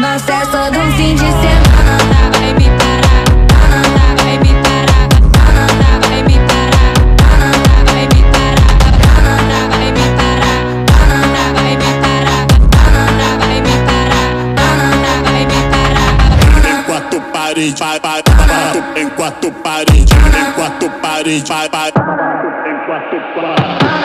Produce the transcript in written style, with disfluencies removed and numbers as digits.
na festa do fim de semana. Vai me parar, vai me parar, vai me parar, vai me parar, vai me parar, vai me parar, vai me parar, vai me parar. Em quatro paredes, vai, em quatro paredes, em quatro paredes, vai, em quatro paredes.